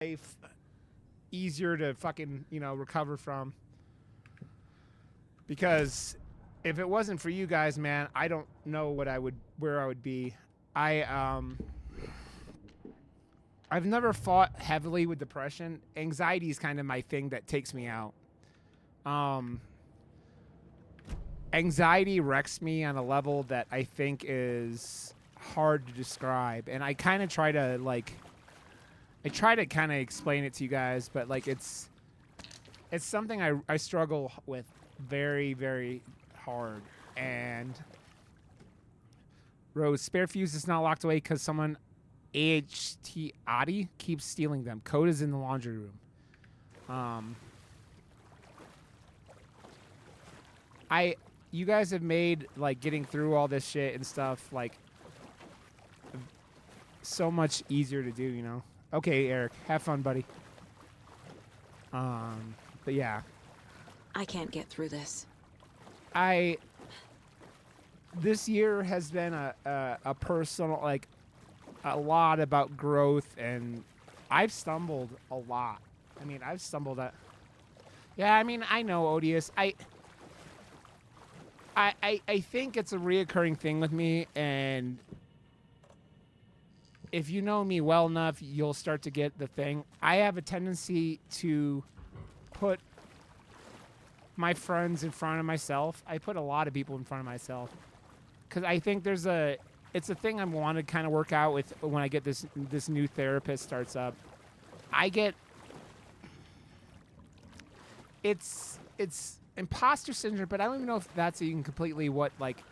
life easier to fucking, recover from. Because if it wasn't for you guys, man, I don't know where I would be. I've never fought heavily with depression. Anxiety is kind of my thing that takes me out. Anxiety wrecks me on a level that I think is hard to describe, and I kind of try to kind of explain it to you guys, but like it's something I struggle with very, very hard. And Rose, spare fuse is not locked away because someone AHT Adi keeps stealing them. Code is in the laundry room. You guys have made like getting through all this shit and stuff like so much easier to do, Okay, Eric, have fun, buddy. But yeah. I can't get through this. This year has been a personal, like, a lot about growth, and I've stumbled a lot. I mean, I've stumbled at... Yeah, I mean, I know, Odious. I think it's a reoccurring thing with me, and if you know me well enough, you'll start to get the thing. I have a tendency to put my friends in front of myself. I put a lot of people in front of myself because I think it's a thing I want to kind of work out with when I get this new therapist starts up. It's imposter syndrome, but I don't even know if that's even completely what like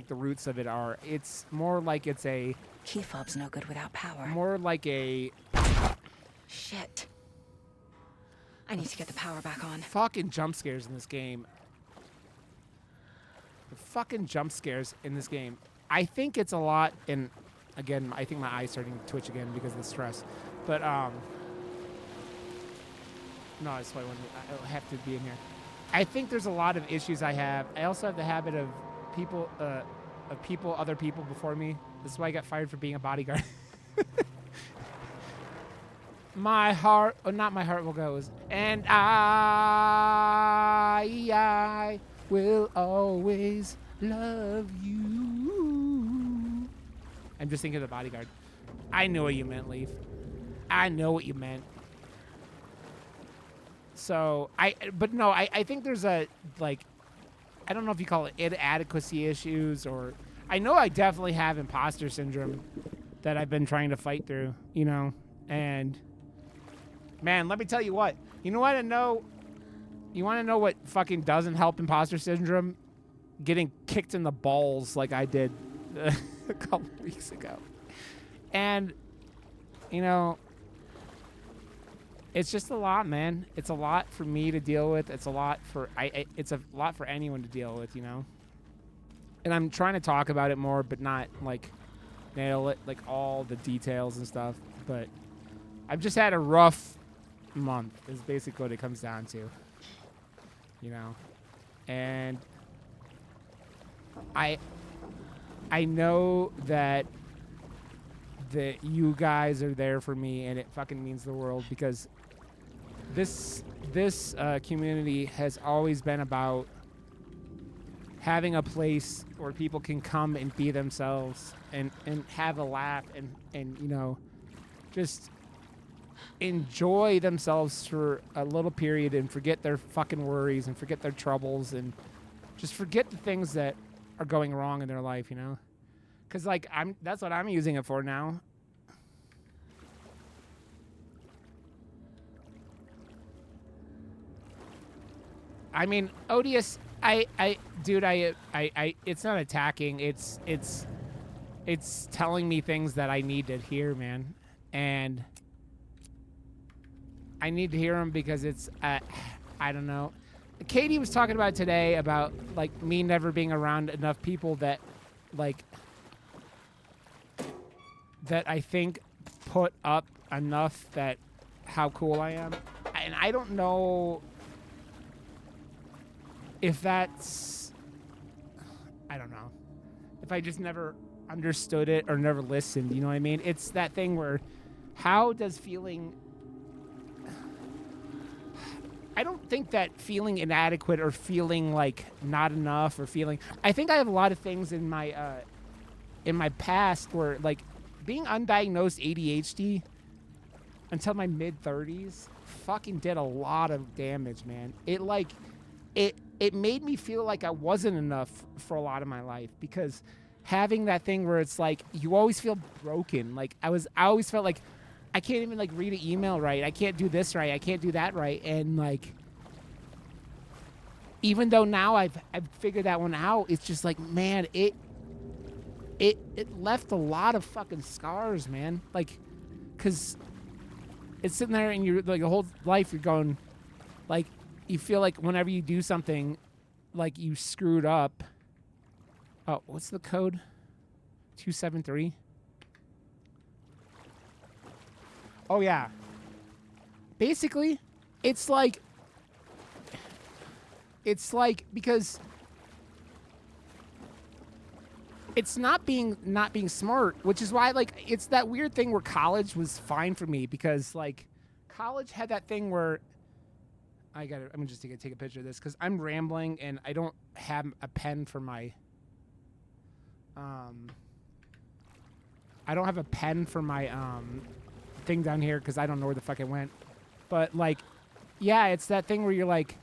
the roots of it are. It's more like it's a Key fob's no good without power. more like a Shit. I need to get the power back on. fucking jump scares in this game. The fucking jump scares in this game. I think it's a lot, and again, I think my eye's starting to twitch again because of the stress. But no, that's why I have to be in here. I think there's a lot of issues I have. I also have the habit of other people before me. This is why I got fired for being a bodyguard. My heart, not my heart will goes, and I will always love you. I'm just thinking of the bodyguard. I know what you meant, Leaf. I know what you meant. So, I think there's a, like, I don't know if you call it inadequacy issues, or I know I definitely have imposter syndrome that I've been trying to fight through, and man, let me tell you what, you want to know what fucking doesn't help imposter syndrome? Getting kicked in the balls like I did a couple weeks ago. And, it's just a lot, man. It's a lot for me to deal with. It's a lot for it's a lot for anyone to deal with, And I'm trying to talk about it more, but not like nail it, like all the details and stuff. But I've just had a rough month. Is basically what it comes down to, And I know that you guys are there for me, and it fucking means the world, because this community has always been about having a place where people can come and be themselves and have a laugh and just enjoy themselves for a little period and forget their fucking worries and forget their troubles and just forget the things that are going wrong in their life, Because, like, that's what I'm using it for now. I mean, Odious, dude, it's not attacking. It's telling me things that I need to hear, man. And I need to hear them because it's, I don't know. Katie was talking about today about, like, me never being around enough people that, like, that I think put up enough that how cool I am. And I don't know if that's, I don't know, if I just never understood it or never listened, you know what I mean? It's that thing where how does feeling I don't think that feeling inadequate or feeling like not enough or feeling. I think I have a lot of things in my past where like being undiagnosed ADHD until my mid 30s fucking did a lot of damage, man. It made me feel like I wasn't enough for a lot of my life because having that thing where it's like you always feel broken. Like I always felt like I can't even like read an email right. I can't do this right. I can't do that right. And like even though now I've figured that one out, it's just like, man, it left a lot of fucking scars, man. Like, cause it's sitting there and you're like, the whole life you're going, like, you feel like whenever you do something, like you screwed up. Oh, what's the code? 273. Oh yeah. Basically, it's like because it's not being smart, which is why like it's that weird thing where college was fine for me because like college had that thing where I'm gonna just take a picture of this because I'm rambling and I don't have a pen for my I don't have a pen for my thing down here because I don't know where the fuck it went. But like, yeah, it's that thing where you're like,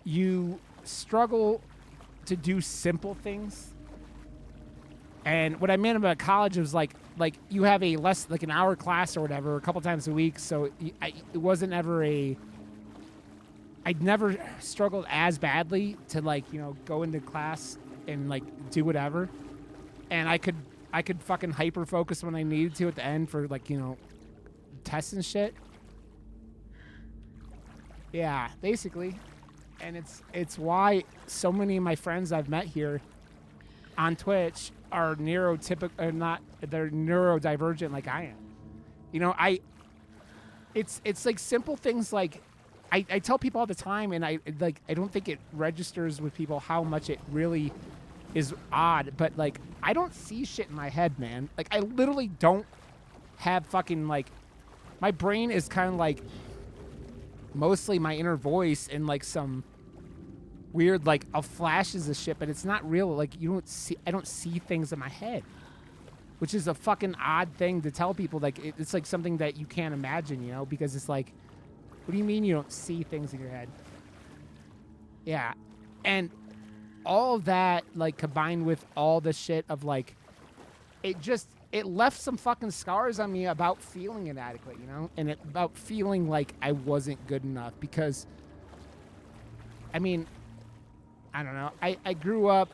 you struggle to do simple things. And what I meant about college was like you have a less like an hour class or whatever a couple times a week. So it wasn't ever I'd never struggled as badly to like, you know, go into class and like do whatever. And I could fucking hyper focus when I needed to at the end for like, you know, tests and shit. Yeah, basically. And it's why so many of my friends I've met here on Twitch are neurotypical or not, they're neurodivergent like I am. You know, it's like simple things like I tell people all the time and I don't think it registers with people how much it really is odd, but like I don't see shit in my head, man. Like I literally don't have fucking like my brain is kind of like mostly my inner voice and like some weird like flashes of shit, but it's not real. Like I don't see things in my head, which is a fucking odd thing to tell people. Like it's like something that you can't imagine, you know, because it's like, what do you mean you don't see things in your head? Yeah, and all of that like combined with all the shit of like it left some fucking scars on me about feeling inadequate, you know, and about feeling like I wasn't good enough because I mean, I don't know. I grew up,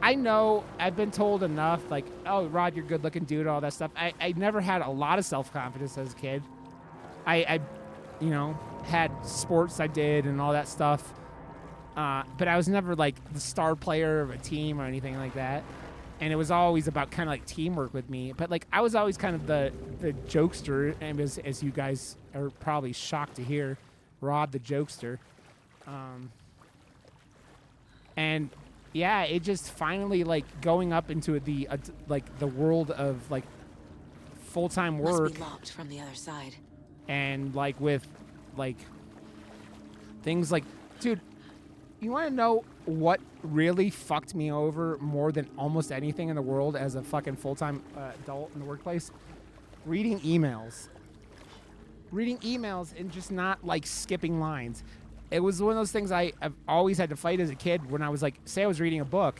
I know I've been told enough like, oh, Rod, you're a good looking dude, all that stuff. I never had a lot of self-confidence as a kid. I you know, had sports I did and all that stuff. But I was never like the star player of a team or anything like that. And it was always about kind of like teamwork with me. But like I was always kind of the jokester, and as you guys are probably shocked to hear, Rod the jokester. And yeah, it just finally like going up into the like the world of like full-time work. Must be locked from the other side. And like with like things like, dude, you want to know what really fucked me over more than almost anything in the world as a fucking full-time adult in the workplace? Reading emails and just not like skipping lines. It was one of those things I've always had to fight as a kid. When I was like, say I was reading a book,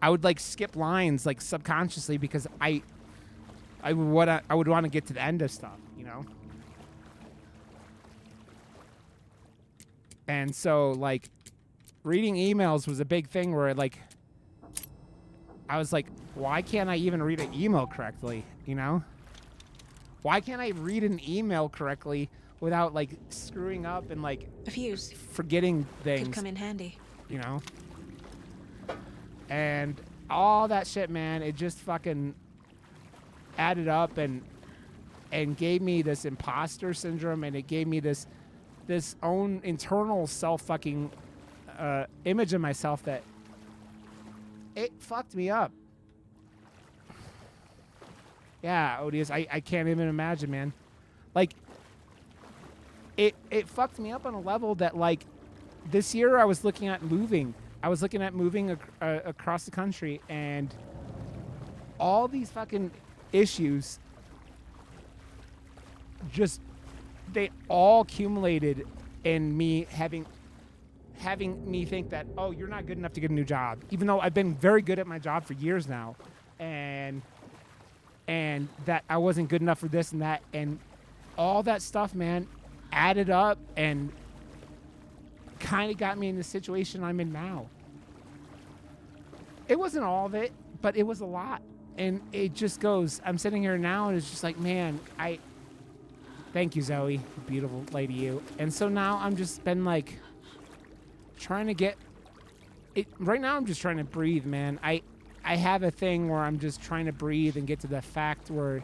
I would like skip lines like subconsciously because I would want to get to the end of stuff, you know? And so like reading emails was a big thing where like I was like, why can't I even read an email correctly, you know? Why can't I read an email correctly without like screwing up and like A fuse forgetting things? could come in handy. You know? And all that shit, man, it just fucking added up and gave me this imposter syndrome, and it gave me this own internal self fucking image of myself that it fucked me up. Yeah, Odious, I can't even imagine, man. Like, it fucked me up on a level that, like, this year I was looking at moving. I was looking at moving across the country, and all these fucking issues just, they all accumulated in me having me think that, oh, you're not good enough to get a new job, even though I've been very good at my job for years now, and that I wasn't good enough for this and that, and all that stuff, man, added up and kind of got me in the situation I'm in now. It wasn't all of it, but it was a lot. And it just goes, I'm sitting here now and it's just like, man, thank you, Zoe, beautiful lady you. And so now I'm just been like trying to get it right now. I'm just trying to breathe, man. I have a thing where I'm just trying to breathe and get to the fact where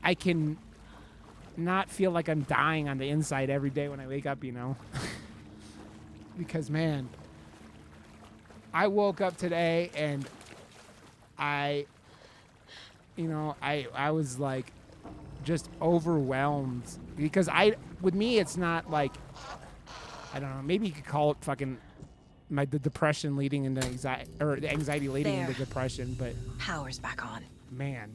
I can not feel like I'm dying on the inside every day when I wake up, you know? Because, man, I woke up today and I was like just overwhelmed because with me, it's not like, I don't know, maybe you could call it fucking the depression leading into anxiety, or the anxiety leading into depression, but power's back on. Man.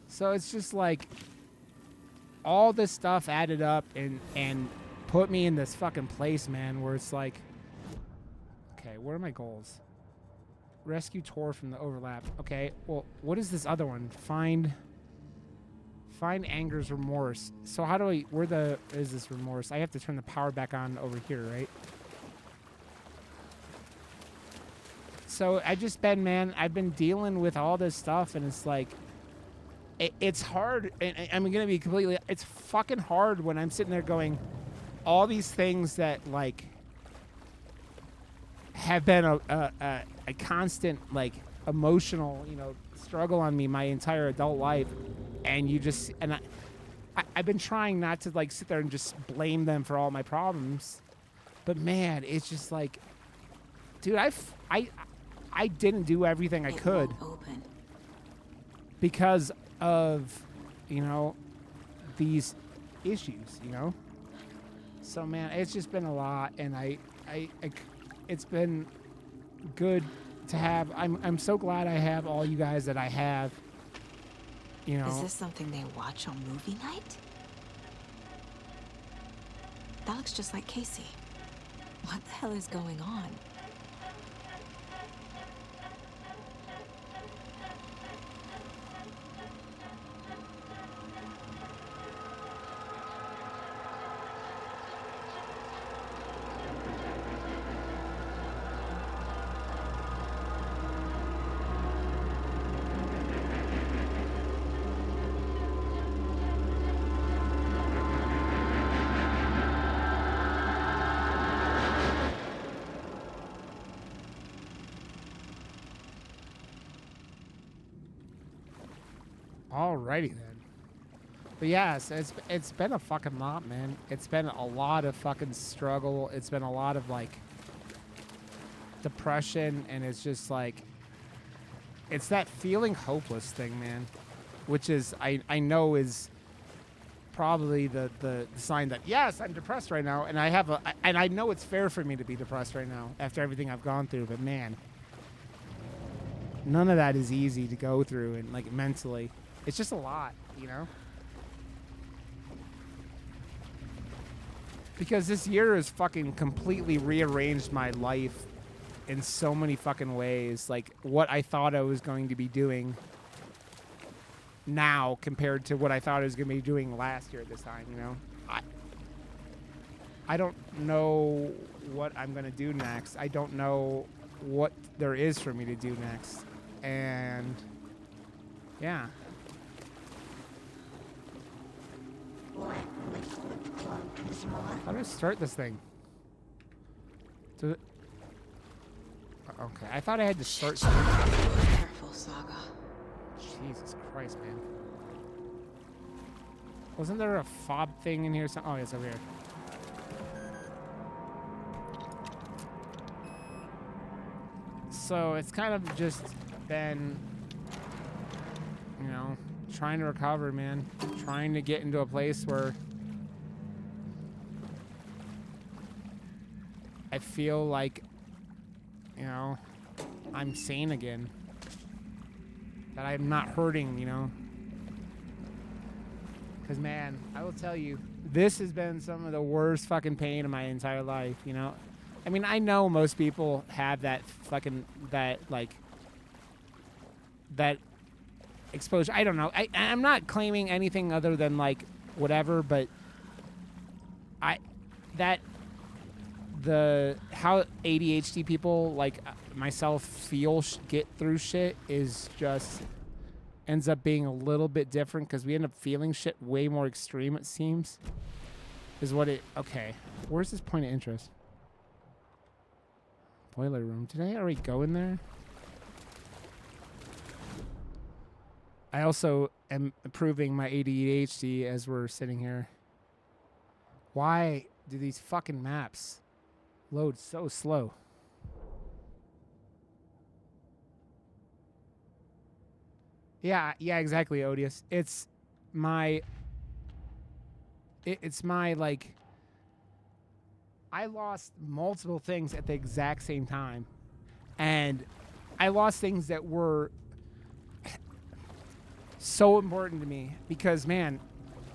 So it's just like all this stuff added up and put me in this fucking place, man, where it's like, okay, what are my goals? Rescue Tor from the overlap. Okay, well, what is this other one? Find Anger's remorse. So how do is this remorse? I have to turn the power back on over here, right? So I've been dealing with all this stuff, and it's like, it's hard. And I'm going to be completely, it's fucking hard when I'm sitting there going, all these things that, like, have been a constant, like, emotional, struggle on me my entire adult life. And I've been trying not to, like, sit there and just blame them for all my problems. But, man, it's just like, dude, I didn't do everything I could because of, these issues, So, man, it's just been a lot, and it's been good to have. I'm so glad I have all you guys that I have, Is this something they watch on movie night? That looks just like Casey. What the hell is going on? Alrighty then. But yeah, it's been a fucking lot, man. It's been a lot of fucking struggle. It's been a lot of, like, depression, and it's just like, it's that feeling hopeless thing, man. Which is, I know is probably the sign that, yes, I'm depressed right now, and I know it's fair for me to be depressed right now after everything I've gone through, but man, none of that is easy to go through, and, like, mentally. It's just a lot, Because this year has fucking completely rearranged my life in so many fucking ways. Like, what I thought I was going to be doing now compared to what I thought I was going to be doing last year at this time, I don't know what I'm going to do next. I don't know what there is for me to do next. And, yeah. How do I start this thing? Okay, I thought I had to start something. Careful, Saga. Jesus Christ, man. Wasn't there a fob thing in here? Oh, yes, over here. So it's kind of just been, trying to recover, man. Trying to get into a place where I feel like, you know, I'm sane again. That I'm not hurting, you know. Because, man, I will tell you, this has been some of the worst fucking pain in my entire life, you know. I mean, I know most people have that fucking, that exposure. I don't know. I'm not claiming anything other than, like, whatever, but how ADHD people, like myself, get through shit is just ends up being a little bit different because we end up feeling shit way more extreme, it seems. Is what it... Okay. Where's this point of interest? Boiler room. Did I already go in there? I also am improving my ADHD as we're sitting here. Why do these fucking maps load so slow? Yeah, exactly, Odious. It's my, like, I lost multiple things at the exact same time. And I lost things that were so important to me because, man,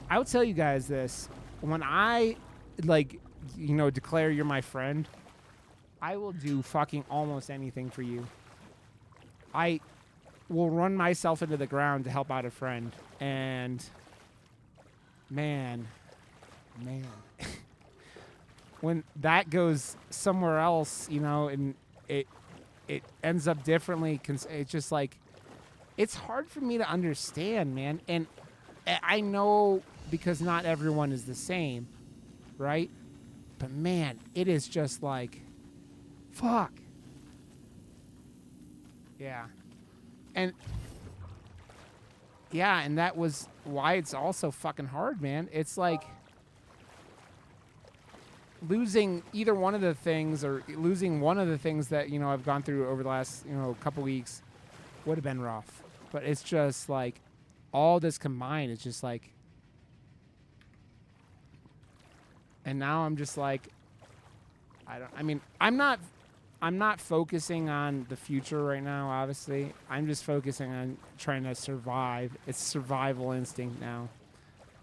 I will tell you guys this. When I, like, you know, declare you're my friend, I will do fucking almost anything for you. I will run myself into the ground to help out a friend. And man, when that goes somewhere else, you know, and it ends up differently, it's just like, it's hard for me to understand, man. And I know because not everyone is the same, right? But man, it is just like, fuck. Yeah. And yeah, and that was why it's also fucking hard, man. It's like losing either one of the things or losing one of the things that, you know, I've gone through over the last, you know, couple weeks would have been rough. But it's just like all this combined, it's just like, and now I'm just like, I'm not focusing on the future right now, obviously. I'm just focusing on trying to survive. It's survival instinct now.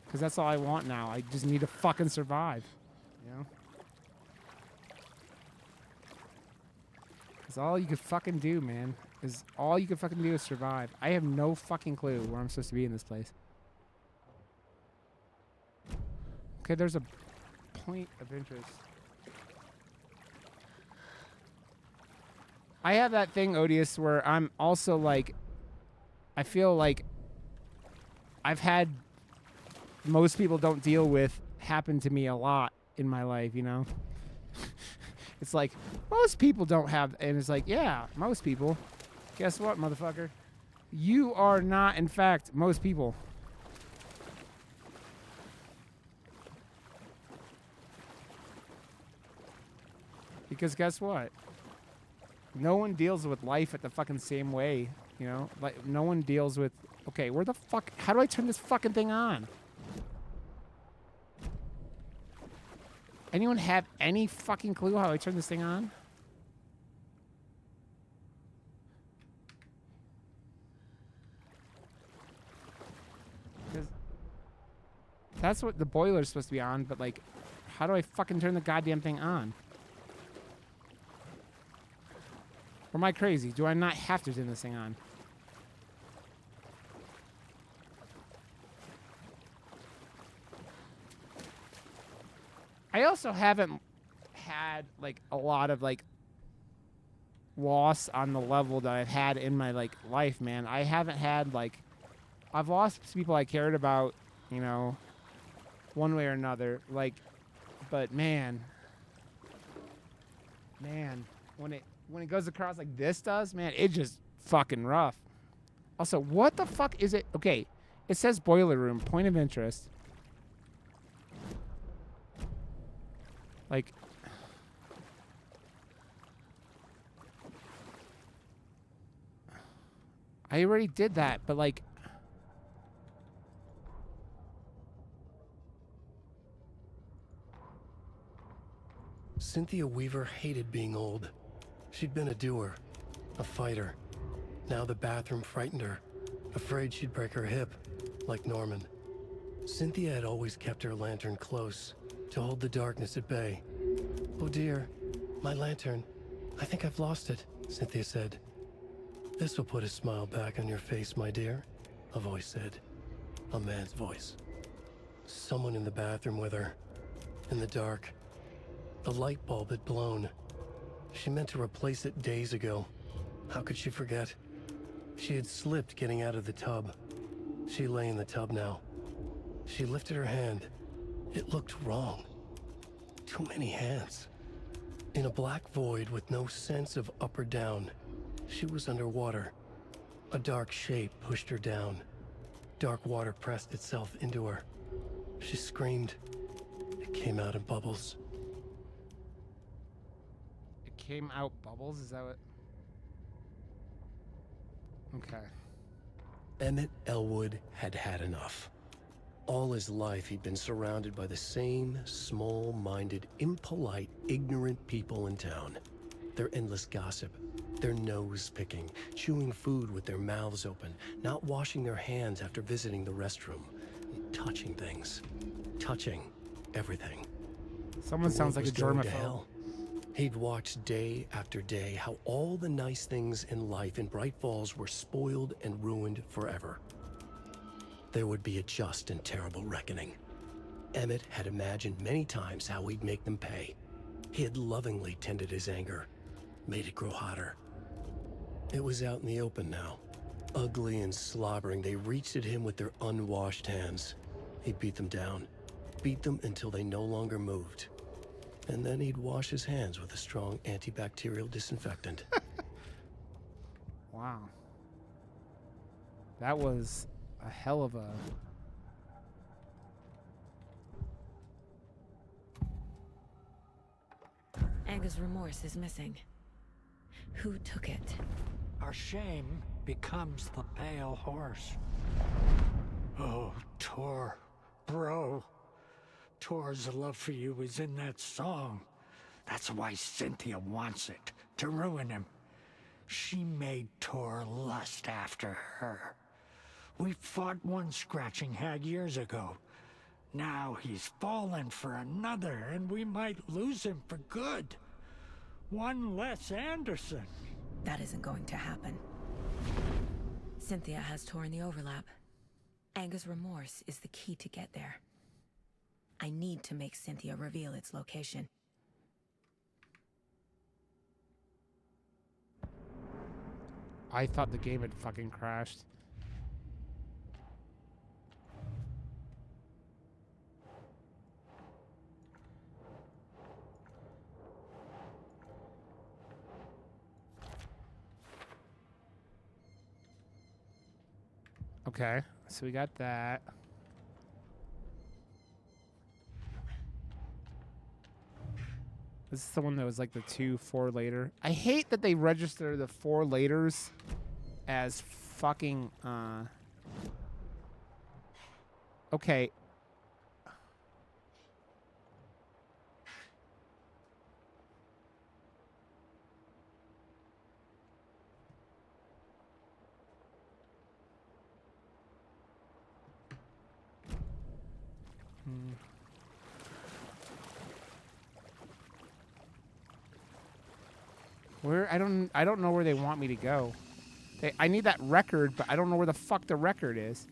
Because that's all I want now. I just need to fucking survive. You know? Because all you can fucking do, man, all you can fucking do is survive. I have no fucking clue where I'm supposed to be in this place. Okay, there's a point of interest. I have that thing, Odious, where I'm also like, I feel like I've had most people don't deal with happen to me a lot in my life, you know? It's like, most people don't have, and it's like, yeah, most people. Guess what, motherfucker? You are not, in fact, most people. Because guess what? No one deals with life at the fucking same way, you know? Like, no one deals with, okay, where the fuck, how do I turn this fucking thing on? Anyone have any fucking clue how I turn this thing on? Because that's what the boiler's supposed to be on, but like, how do I fucking turn the goddamn thing on? Or am I crazy? Do I not have to turn this thing on? I also haven't had like a lot of like loss on the level that I've had in my like life, man. I haven't had like, I've lost people I cared about, you know, one way or another. Like, but man, when it goes across like this does, man, it just fucking rough. Also, what the fuck is it? Okay, it says boiler room, point of interest. Like, I already did that, but like, Cynthia Weaver hated being old. She'd been a doer, a fighter. Now the bathroom frightened her, afraid she'd break her hip, like Norman. Cynthia had always kept her lantern close, to hold the darkness at bay. "Oh dear, my lantern. I think I've lost it," Cynthia said. "This will put a smile back on your face, my dear," a voice said. A man's voice. Someone in the bathroom with her. In the dark. The light bulb had blown. She meant to replace it days ago. How could she forget? She had slipped getting out of the tub. She lay in the tub now. She lifted her hand. It looked wrong. Too many hands. In a black void with no sense of up or down, she was underwater. A dark shape pushed her down. Dark water pressed itself into her. She screamed. It came out in bubbles. It came out bubbles? Is that what? Okay. Emmett Elwood had had enough. All his life he'd been surrounded by the same small-minded, impolite, ignorant people in town. Their endless gossip, their nose-picking, chewing food with their mouths open, not washing their hands after visiting the restroom, touching things. Touching everything. Someone sounds like a germaphobe. He'd watched day after day how all the nice things in life in Bright Falls were spoiled and ruined forever. There would be a just and terrible reckoning. Emmett had imagined many times how he'd make them pay. He had lovingly tended his anger, made it grow hotter. It was out in the open now. Ugly and slobbering, they reached at him with their unwashed hands. He beat them down, beat them until they no longer moved. And then he'd wash his hands with a strong antibacterial disinfectant. Wow. That was a hell of a... Anga's remorse is missing. Who took it? Our shame becomes the pale horse. Oh, Tor, bro. Tor's love for you is in that song. That's why Cynthia wants it, to ruin him. She made Tor lust after her. We fought one scratching hag years ago. Now he's fallen for another, and we might lose him for good. One less Anderson. That isn't going to happen. Cynthia has Tor in the overlap. Anga's remorse is the key to get there. I need to make Cynthia reveal its location. I thought the game had fucking crashed. Okay, so we got that. This is the one that was like the 2-4 later. I hate that they register the 4 laters as fucking, okay. Where I don't know where they want me to go. I need that record, but I don't know where the fuck the record is.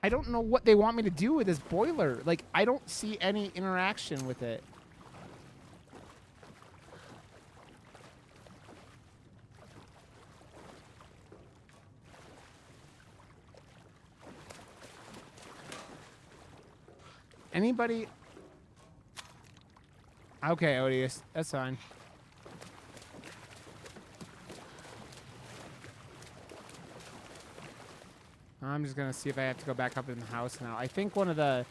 I don't know what they want me to do with this boiler. Like, I don't see any interaction with it. Anybody? Okay, Odious. That's fine. I'm just gonna see if I have to go back up in the house now. I think one of the...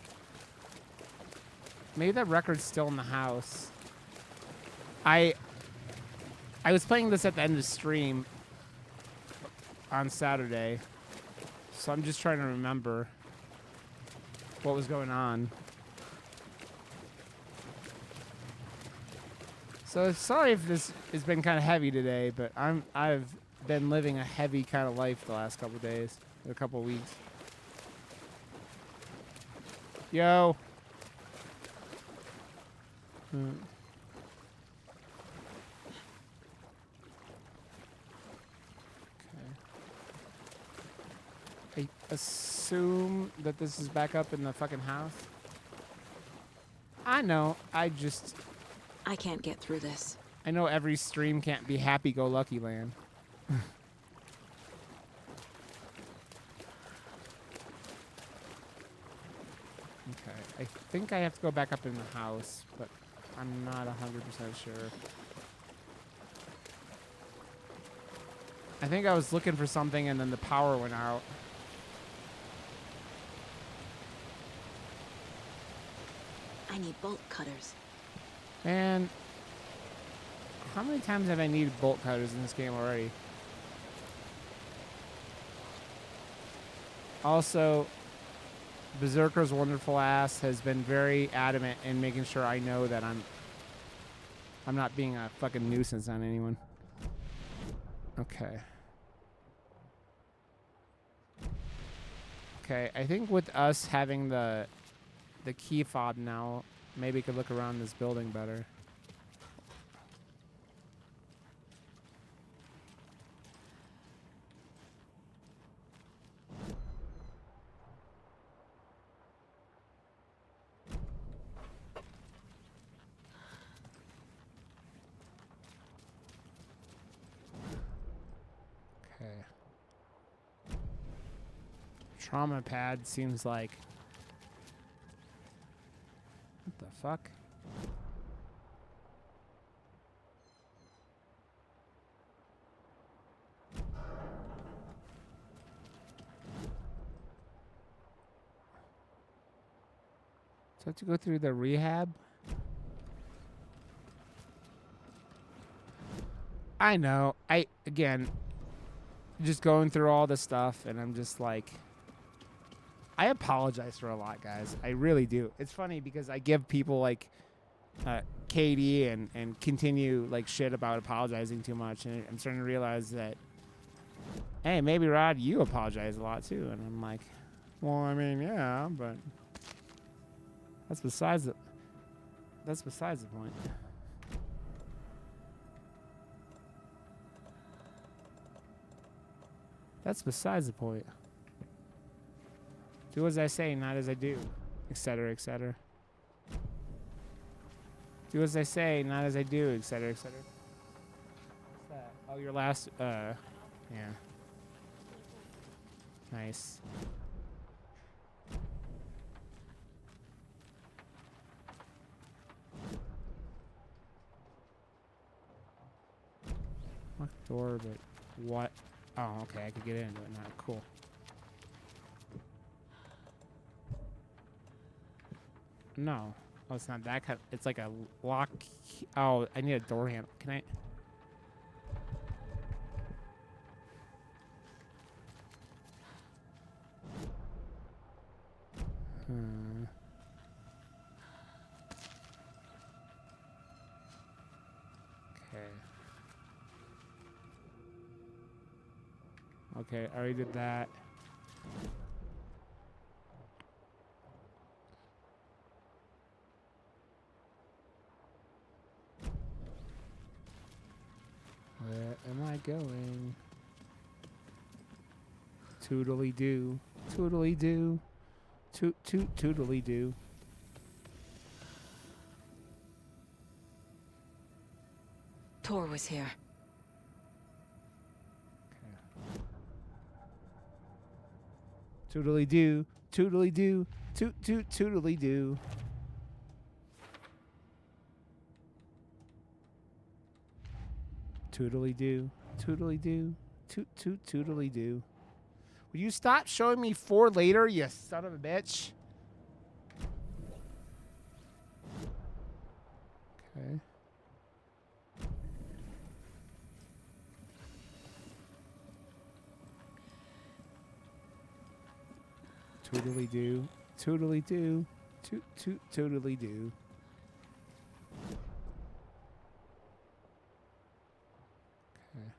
Maybe that record's still in the house. I was playing this at the end of the stream on Saturday. So I'm just trying to remember what was going on. So sorry if this has been kind of heavy today, but I've been living a heavy kind of life the last couple days, or a couple weeks. Yo. I assume that this is back up in the fucking house. I know. I can't get through this. I know every stream can't be happy-go-lucky land. Okay. I think I have to go back up in the house, but I'm not 100% sure. I think I was looking for something and then the power went out. I need bolt cutters. Man, how many times have I needed bolt cutters in this game already? Also, Berserker's wonderful ass has been very adamant in making sure I know that I'm not being a fucking nuisance on anyone. Okay. Okay, I think with us having the key fob now, maybe we could look around this building better. Okay. Trauma pad seems like... What the fuck? So I have to go through the rehab? I know. Again, just going through all this stuff, and I'm just like... I apologize for a lot, guys. I really do. It's funny because I give people like Katie and continue like shit about apologizing too much, and I'm starting to realize that, hey, maybe Rod, you apologize a lot too, and I'm like, well, I mean, yeah, but that's besides the point. That's besides the point. Do as I say, not as I do, etc., etc. Do as I say, not as I do, etc., etc. What's that? Oh, your last, yeah. Nice. Locked door, but what? Oh, okay, I could get into it now. Cool. No. Oh, it's not that kind. It's like a lock. Oh, I need a door handle. Can I? Okay. Okay, I already did that. Where am I going? Toodly doo. Toodly doo. Toot toot toodly doo. Tor was here. Toodly doo. Toodly doo. Toot toot toodly doo. Toodly doo. Toodly doo. Toot toot toodly doo. Will you stop showing me 4 later, you son of a bitch? Okay. Totally do. Totally do. Totally do. Okay.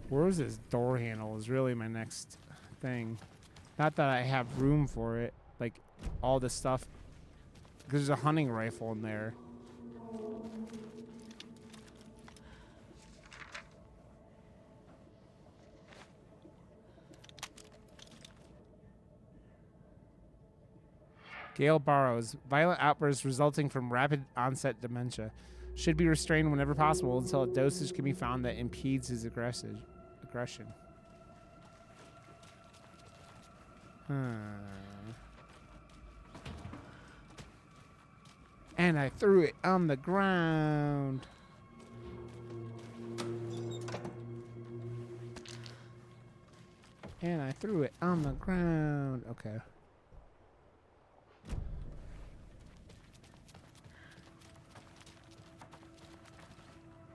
Where's this door handle is really my next thing. Not that I have room for it. Like, all this stuff. Because there's a hunting rifle in there. Gail Burrows. Violent outbursts resulting from rapid onset dementia. Should be restrained whenever possible until a dosage can be found that impedes his aggression. And I threw it on the ground. And I threw it on the ground. Okay.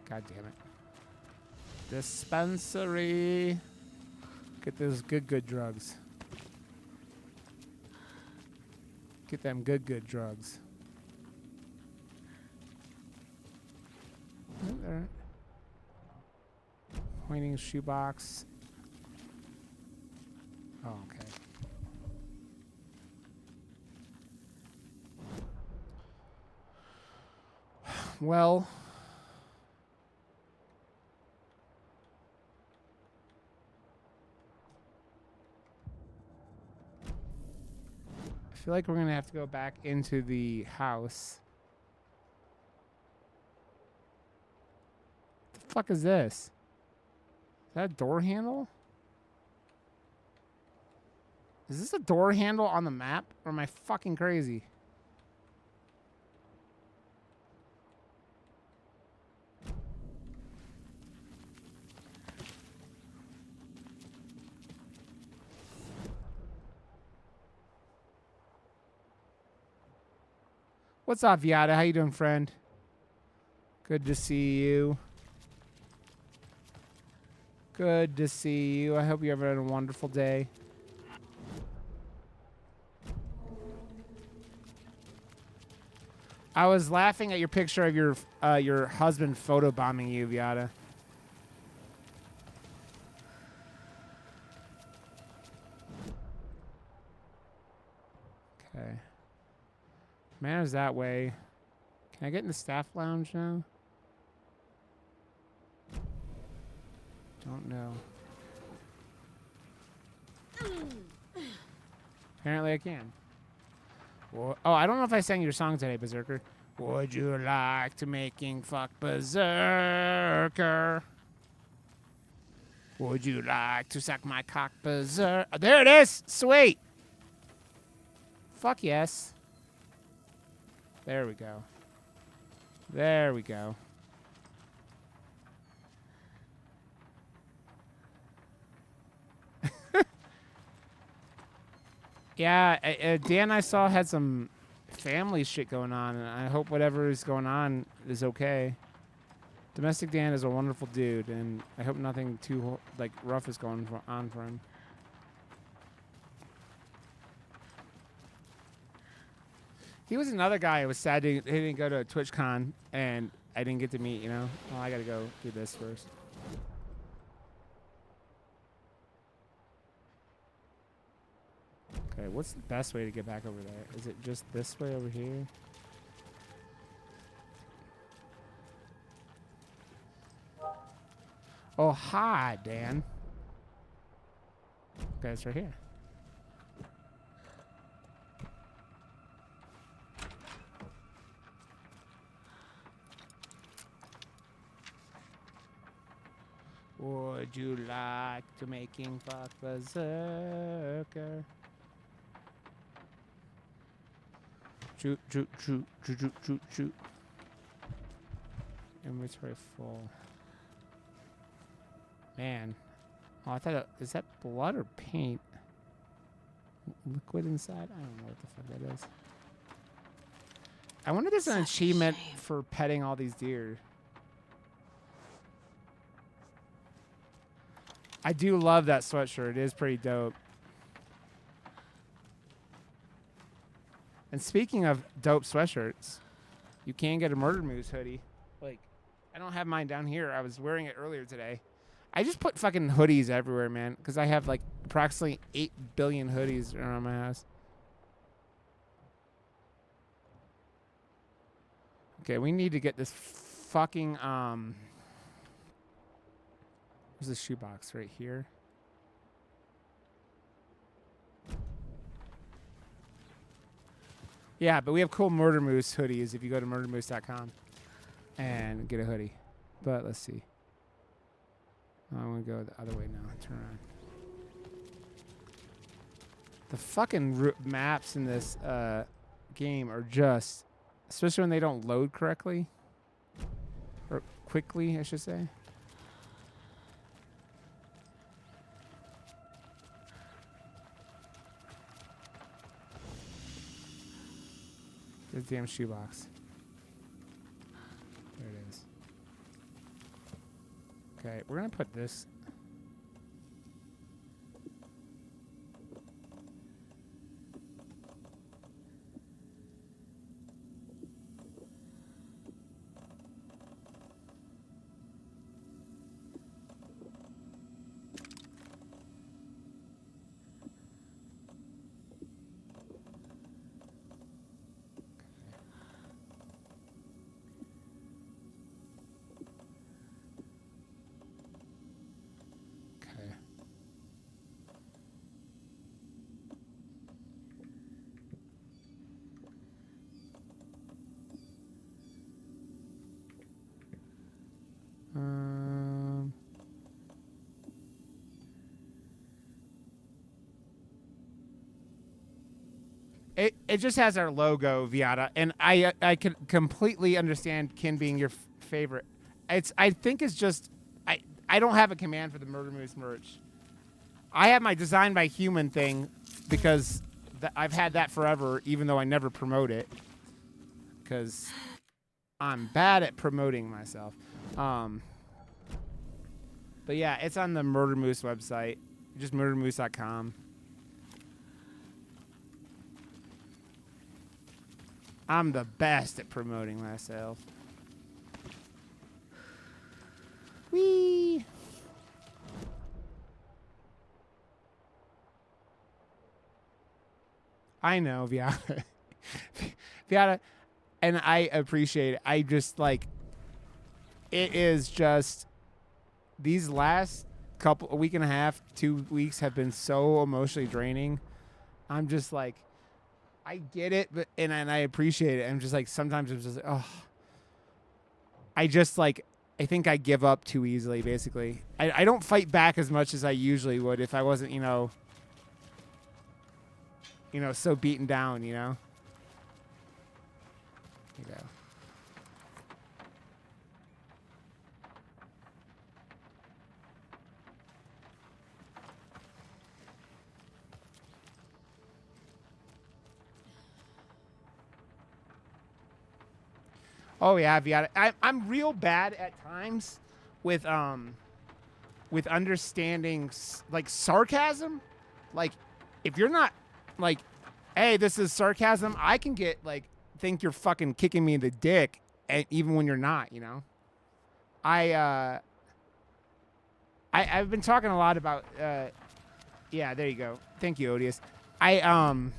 God damn it. Dispensary. Get those good drugs. Get them good drugs. Oh, there. Pointing shoebox. Oh, okay. Well, I feel like we're gonna have to go back into the house. What the fuck is this? Is that a door handle? Is this a door handle on the map? Or am I fucking crazy? What's up, Yada? How you doing, friend? Good to see you. Good to see you. I hope you're having a wonderful day. I was laughing at your picture of your husband photobombing you, Viata. Okay. Manor's that way. Can I get in the staff lounge now? Don't know. Apparently I can. Well, oh, I don't know if I sang your song today, Berserker. Would you like to making fuck Berserker? Would you like to suck my cock Berserker? Oh, there it is! Sweet! Fuck yes. There we go. There we go. Yeah, Dan I saw had some family shit going on, and I hope whatever is going on is okay. Domestic Dan is a wonderful dude, and I hope nothing too like rough is going on for him. He was another guy who was sad he didn't go to TwitchCon, and I didn't get to meet, you know? Well, I gotta go do this first. Okay, what's the best way to get back over there? Is it just this way over here? Oh, hi, Dan. Okay, it's right here. Would you like to making fuck Berserker? Shoot. Inventory full. Man. Oh, I thought is that blood or paint? Liquid inside? I don't know what the fuck that is. I wonder if there's an achievement for petting all these deer. I do love that sweatshirt. It is pretty dope. And speaking of dope sweatshirts, you can get a Murder Moose hoodie. Like, I don't have mine down here. I was wearing it earlier today. I just put fucking hoodies everywhere, man, because I have like approximately 8 billion hoodies around my house. Okay, we need to get this fucking where's the shoebox? Right here. Yeah, but we have cool Murder Moose hoodies if you go to murdermoose.com and get a hoodie. But let's see. I'm going to go the other way now. Turn around. The fucking maps in this game are just, especially when they don't load correctly. Or quickly, I should say. This damn shoebox. There it is. Okay, we're gonna put this. Okay. It just has our logo, Viata, and I can completely understand Kin being your favorite. I think it's just I don't have a command for the Murder Moose merch. I have my Design by Human thing because I've had that forever, even though I never promote it because I'm bad at promoting myself. But yeah, it's on the Murder Moose website, just murdermoose.com. I'm the best at promoting myself. Whee! I know, Viata. Viata, and I appreciate it. I just like, it is just, these last a week and a half, 2 weeks have been so emotionally draining. I'm just like, I get it, but and I appreciate it. I'm just like, sometimes I'm just like, oh. I just like, I think I give up too easily, basically. I don't fight back as much as I usually would if I wasn't, you know, so beaten down, you know? Here you go. Oh yeah, Viata. I'm real bad at times with understanding like sarcasm. Like if you're not like, hey, this is sarcasm, I can get like think you're fucking kicking me in the dick, and even when you're not, you know. I've been talking a lot about yeah, there you go. Thank you, Odious. I've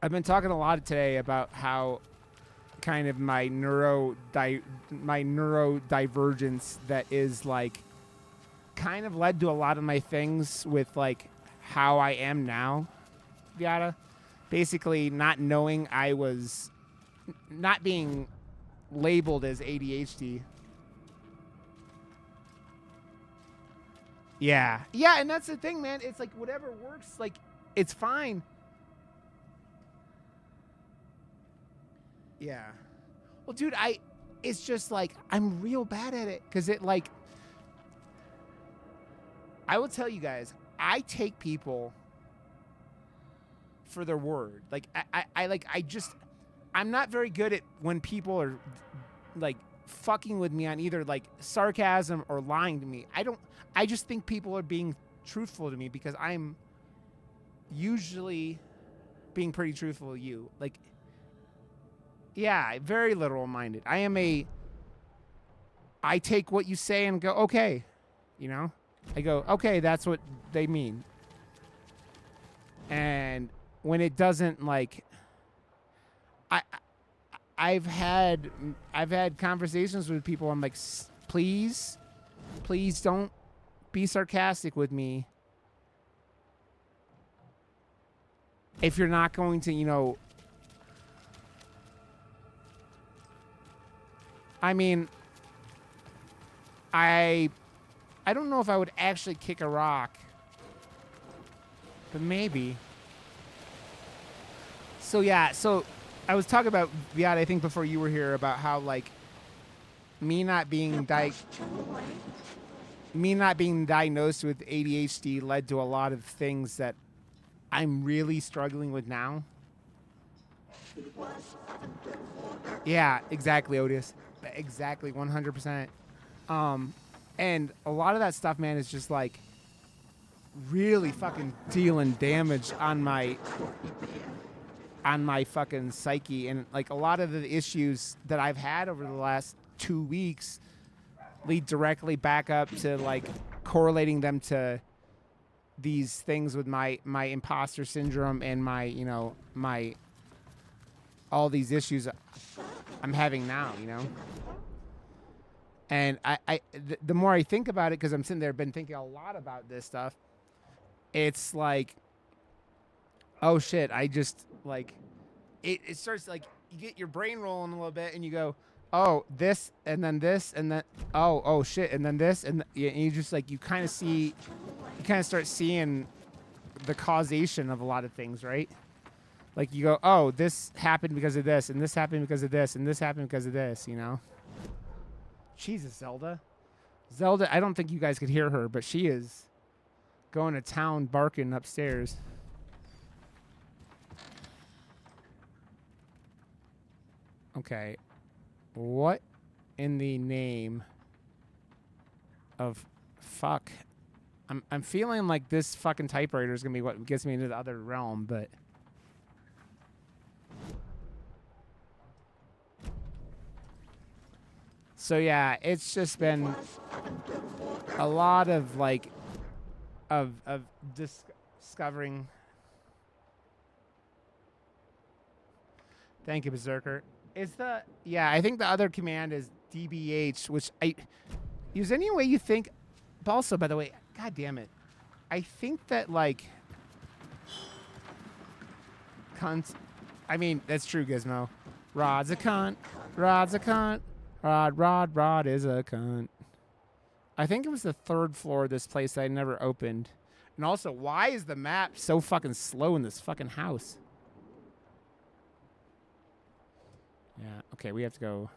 been talking a lot today about how kind of my neurodivergence that is like kind of led to a lot of my things with like how I am now, Viata. Basically not knowing I was not being labeled as ADHD. Yeah. Yeah, and that's the thing, man. It's like whatever works, like it's fine. Yeah. Well, dude, it's just like, I'm real bad at it. Cause it like, I will tell you guys, I take people for their word. Like, I'm not very good at when people are like fucking with me on either like sarcasm or lying to me. I just think people are being truthful to me because I'm usually being pretty truthful to you. Like, yeah, very literal minded. I take what you say and go, okay, you know? I go, okay, that's what they mean. And when it doesn't, like, I've had conversations with people. I'm like, please don't be sarcastic with me. If you're not going to, you know, I mean, I don't know if I would actually kick a rock, but maybe. So yeah, so I was talking about Viad, I think before you were here, about how like me not being diagnosed with ADHD led to a lot of things that I'm really struggling with now. Yeah, exactly, Otis. Exactly, 100%. And a lot of that stuff, man, is just like really fucking dealing damage on my fucking psyche. And like a lot of the issues that I've had over the last 2 weeks lead directly back up to like correlating them to these things with my imposter syndrome and my, you know, my all these issues I'm having now, you know. And the more I think about it, because I'm sitting there, been thinking a lot about this stuff, it's like, oh shit, I just like it starts like you get your brain rolling a little bit and you go, oh, this and then oh shit, and then this, and you just like you kind of start seeing the causation of a lot of things, right? Like you go, oh, this happened because of this, and this happened because of this, and this happened because of this, you know? Jesus, Zelda, I don't think you guys could hear her, but she is going to town barking upstairs. Okay. What in the name of fuck? I'm feeling like this fucking typewriter is gonna be what gets me into the other realm, but so yeah, it's just been a lot of like of discovering. Thank you, Berserker. Is the I think the other command is DBH, which use any way you think. But also, by the way, god damn it, I think that like cunt. I mean, that's true, Gizmo. Rod's a cunt. Rod's a cunt. Rod is a cunt. I think it was the 3rd floor of this place that I never opened. And also, why is the map so fucking slow in this fucking house? Yeah, okay, we have to go.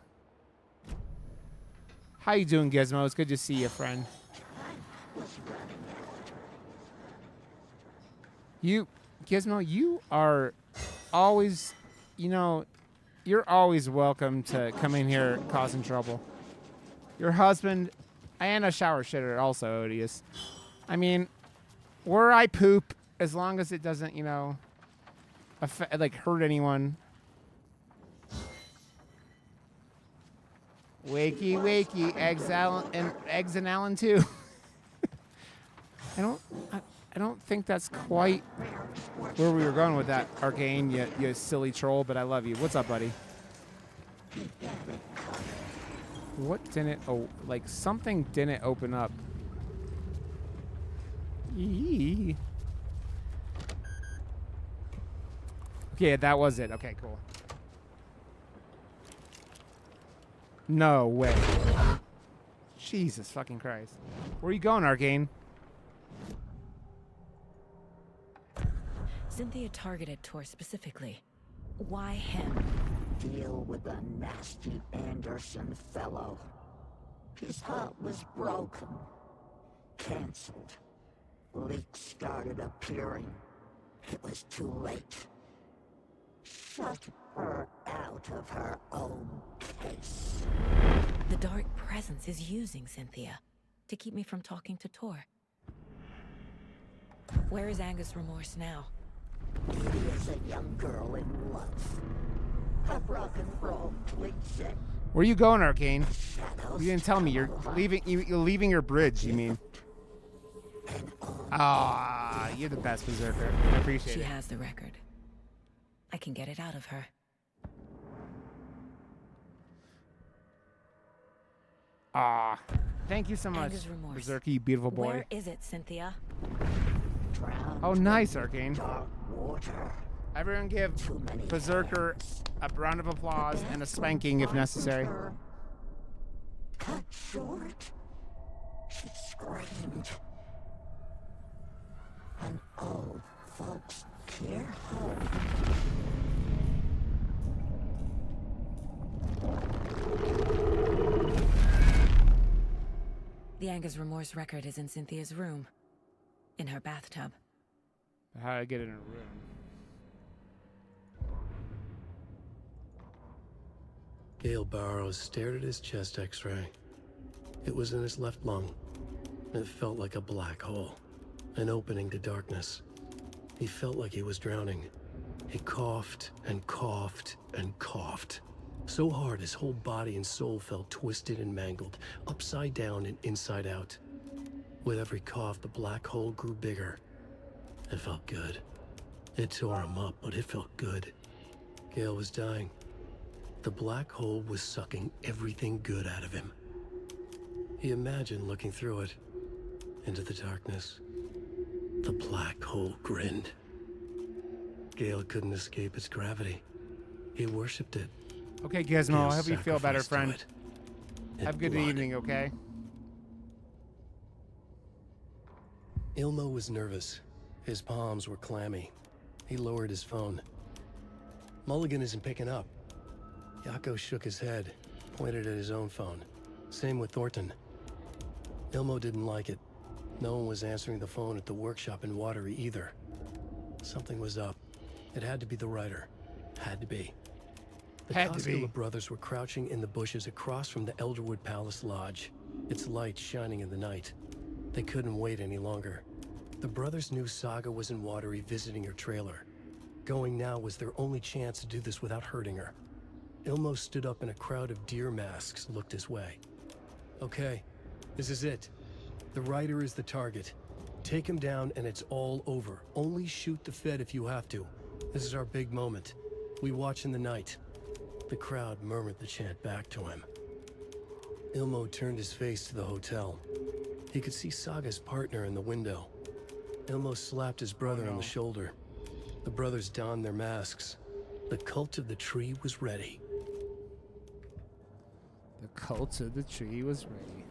How you doing, Gizmo? It's good to see you, friend. Gizmo, you are always, you know, you're always welcome to come in here causing trouble. Your husband and a shower shitter also, Odious. I mean, where I poop, as long as it doesn't, you know, like hurt anyone. Wakey, wakey, eggs and Allen too. I don't think that's quite where we were going with that, Arcane, you silly troll, but I love you. What's up, buddy? What didn't, like something didn't open up. Eee. Okay, that was it. Okay, cool. No way. Jesus fucking Christ. Where are you going, Arcane? Cynthia targeted Tor specifically. Why him? Deal with the nasty Anderson fellow. His heart was broken. Cancelled. Leaks started appearing. It was too late. Shut her out of her own case. The dark presence is using Cynthia to keep me from talking to Tor. Where is Angus Remorse now? Duty as a young girl in love. A rock and roll cliche. Where you going, Arcane? Shadows You didn't tell me. You're come leaving. You're leaving your bridge. You mean? and all Ah, you're the best berserker. I appreciate She it. has the record. I can get it out of her. Ah, thank you so much, Anger's remorse. berserker. You beautiful boy. Where is it, Cynthia? drowned Oh, nice, Arcane. dark water. Everyone give Too many berserker a round of applause and a spanking if necessary. Her cut short. She screamed. And old folks care home. The Anger's remorse record is in Cynthia's room. In her bathtub. How did I get in a room? Gale Barrows stared at his chest x-ray. It was in his left lung. It felt like a black hole, an opening to darkness. He felt like he was drowning. He coughed and coughed and coughed. So hard his whole body and soul felt twisted and mangled, upside down and inside out. With every cough, the black hole grew bigger. It felt good. It tore him up, but it felt good. Gale was dying. The black hole was sucking everything good out of him. He imagined looking through it, into the darkness. The black hole grinned. Gale couldn't escape its gravity. He worshipped it. Okay, Gizmo. I hope you feel better, Sacrificed to friend. it. Have a good Blood. evening, okay? Ilmo was nervous. His palms were clammy. He lowered his phone. Mulligan isn't picking up. Yako shook his head, pointed at his own phone. Same with Thornton. Ilmo didn't like it. No one was answering the phone at the workshop in Watery either. Something was up. It had to be the writer. Had to be. The Had to be. Koskela brothers were crouching in the bushes across from the Elderwood Palace Lodge, its light shining in the night. They couldn't wait any longer. The brothers knew Saga was in Watery visiting her trailer. Going now was their only chance to do this without hurting her. Ilmo stood up and a crowd of deer masks looked his way. Okay, this is it. The writer is the target. Take him down and it's all over. Only shoot the Fed if you have to. This is our big moment. We watch in the night. The crowd murmured the chant back to him. Ilmo turned his face to the hotel. He could see Saga's partner in the window. Ilmo slapped his brother on the shoulder. The brothers donned their masks. The cult of the tree was ready. The cult of the tree was ready.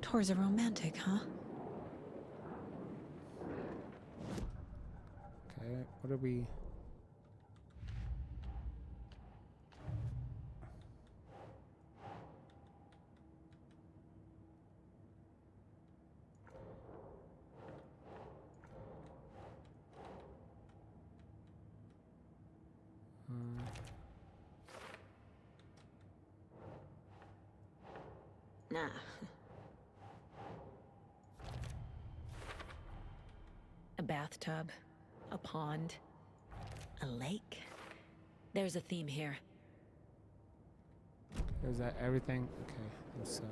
Tor's a romantic, huh? Okay, what are we... Nah. A bathtub, a pond, a lake. There's a theme here. Is that everything? Okay, I think so.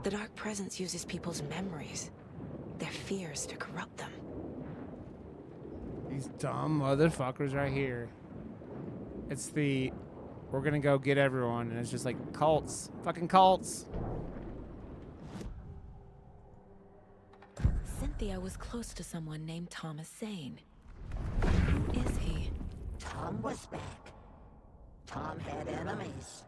The Dark Presence uses people's memories, their fears to corrupt them. These dumb motherfuckers right here. It's the... We're gonna go get everyone, and it's just like cults. Fucking cults. Cynthia was close to someone named Thomas Zane. Who is he? Tom was back. Tom had enemies.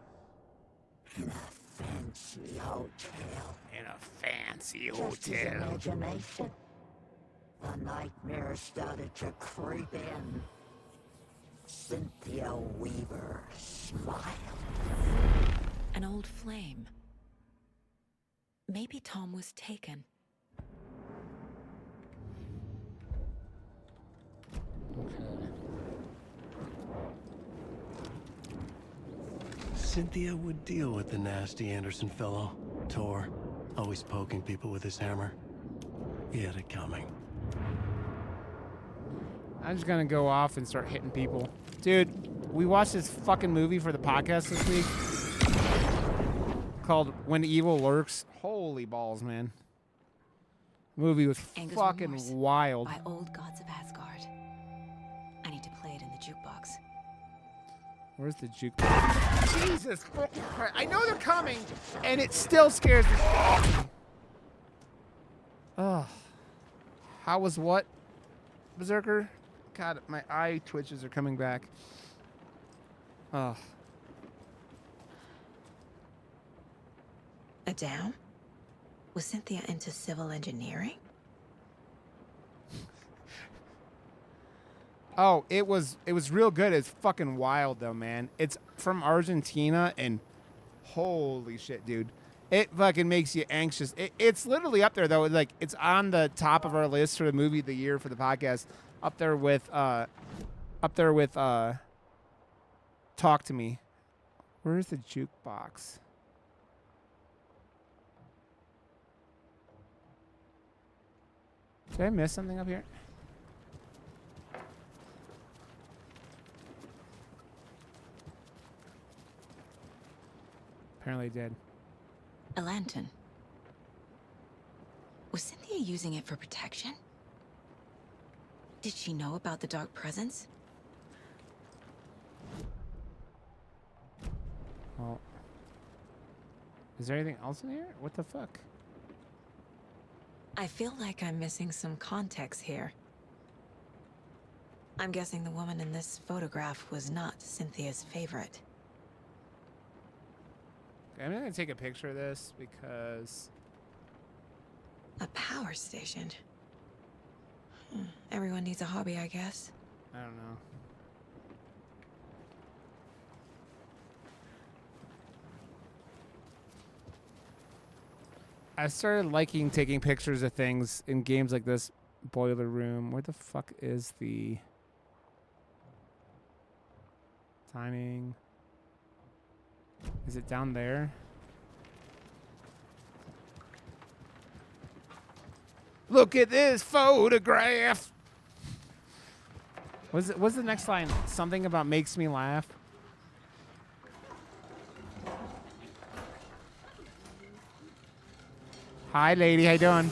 In a fancy hotel. In a fancy Just his imagination. The nightmare started to creep in. Cynthia Weaver smiled. An old flame. Maybe Tom was taken. Okay. Cynthia would deal with the nasty Anderson fellow, Tor, always poking people with his hammer. He had it coming. I'm just gonna go off and start hitting people. Dude, we watched this fucking movie for the podcast this week called When Evil Lurks. Holy balls, man. Movie was Angus fucking Remorse wild. by Old Gods of Asgard. I need to play it in the jukebox. Where's the jukebox? Jesus fucking Christ. I know they're coming, and it still scares the shit out of me. Ugh. How was what, Berserker? God, my eye twitches are coming back. Ugh. A dam? Was Cynthia into civil engineering? Oh, it was real good. It's fucking wild though, man. It's from Argentina, and holy shit, dude. It fucking makes you anxious. It's literally up there though. Like, it's on the top of our list for the movie of the year for the podcast. Up there with Talk to Me. Where's the jukebox? Did I miss something up here? Apparently did. A lantern. Was Cynthia using it for protection? Did she know about the dark presence? Well, is there anything else in here? What the fuck? I feel like I'm missing some context here. I'm guessing the woman in this photograph was not Cynthia's favorite. Okay, I'm gonna take a picture of this because A power station. Everyone needs a hobby, I guess. I don't know. I started liking taking pictures of things in games like this. Boiler Room. Where the fuck is the timing? Is it down there? Look at this photograph. What's the next line? Something about makes me laugh. Hi, lady. How you doing?